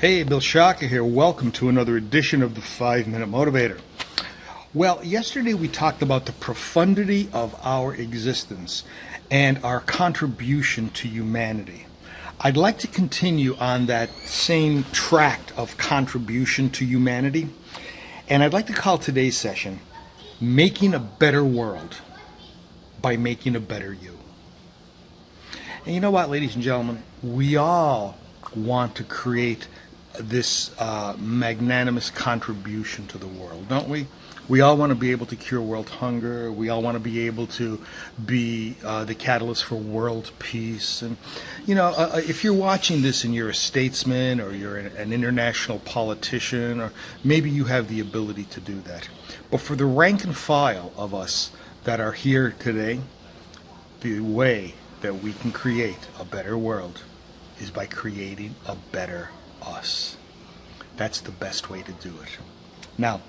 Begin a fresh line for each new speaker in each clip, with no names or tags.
Hey, Bill Shaka here. Welcome to another edition of the 5-Minute Motivator. Well, yesterday we talked about the profundity of our existence and our contribution to humanity. I'd like to continue on that same tract of contribution to humanity, and I'd like to call today's session Making a Better World by Making a Better You. And you know what, ladies and gentlemen, we all want to create this magnanimous contribution to the world, don't we? We all want to be able to cure world hunger. We all want to be able to be the catalyst for world peace. And, you know, if you're watching this and you're a statesman or you're an international politician, or maybe you have the ability to do that. But for the rank and file of us that are here today, the way that we can create a better world is by creating a better us. That's the best way to do it. Now,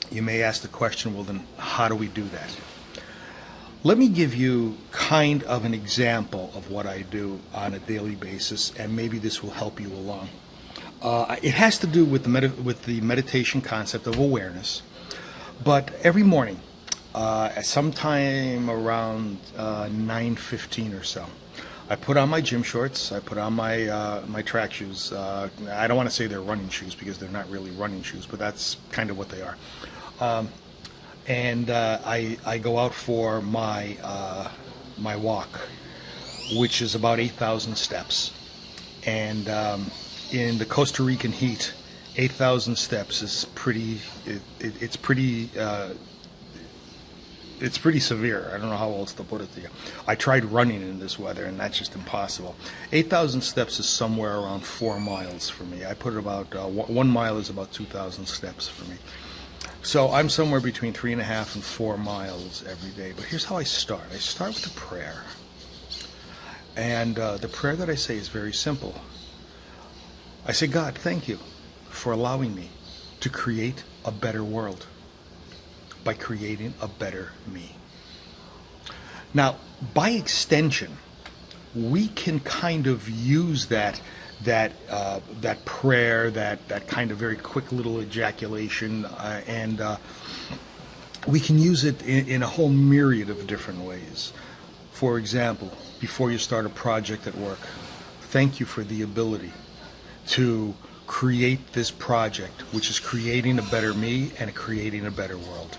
you may ask the question, well then, how do we do that? Let me give you kind of an example of what I do on a daily basis, and maybe this will help you along. It has to do with the meditation concept of awareness, but every morning, sometime around 9:15 or so, I put on my gym shorts, I put on my track shoes. I don't want to say they're running shoes because they're not really running shoes, but that's kind of what they are. I go out for my walk, which is about 8,000 steps. And in the Costa Rican heat, 8,000 steps is it's pretty severe. I don't know how else to put it to you. I tried running in this weather, and that's just impossible. 8,000 steps is somewhere around 4 miles for me. I put it about 1 mile is about 2,000 steps for me. So I'm somewhere between 3.5 and 4 miles every day. But here's how I start. I start with a prayer. And the prayer that I say is very simple. I say, God, thank you for allowing me to create a better world by creating a better me. Now, by extension, we can kind of use that prayer, that kind of very quick little ejaculation, and we can use it in a whole myriad of different ways. For example, before you start a project at work, thank you for the ability to create this project, which is creating a better me and creating a better world.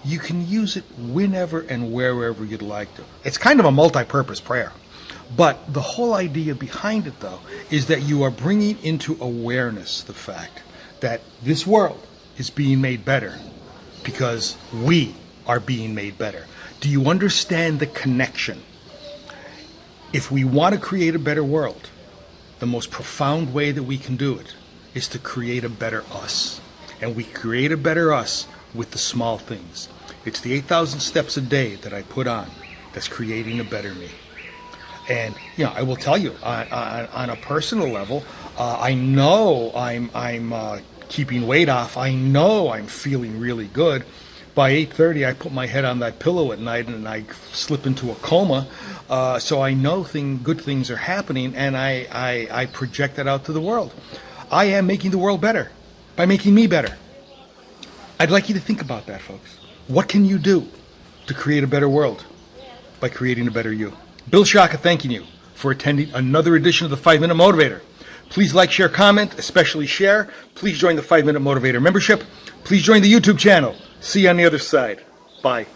You can use it whenever and wherever you'd like to. It's kind of a multi-purpose prayer. But the whole idea behind it, though, is that you are bringing into awareness the fact that this world is being made better because we are being made better. Do you understand the connection? If we want to create a better world, the most profound way that we can do it is to create a better us. And we create a better us with the small things. It's the 8,000 steps a day that I put on that's creating a better me. And, you know, I will tell you, on a personal level, I know I'm keeping weight off. I know I'm feeling really good. By 8:30, I put my head on that pillow at night and I slip into a coma. So I know good things are happening, and I project that out to the world. I am making the world better by making me better. I'd like you to think about that, folks. What can you do to create a better world by creating a better you? Bill Shaka thanking you for attending another edition of the 5-Minute Motivator. Please like, share, comment, especially share. Please join the 5-Minute Motivator membership. Please join the YouTube channel. See you on the other side. Bye.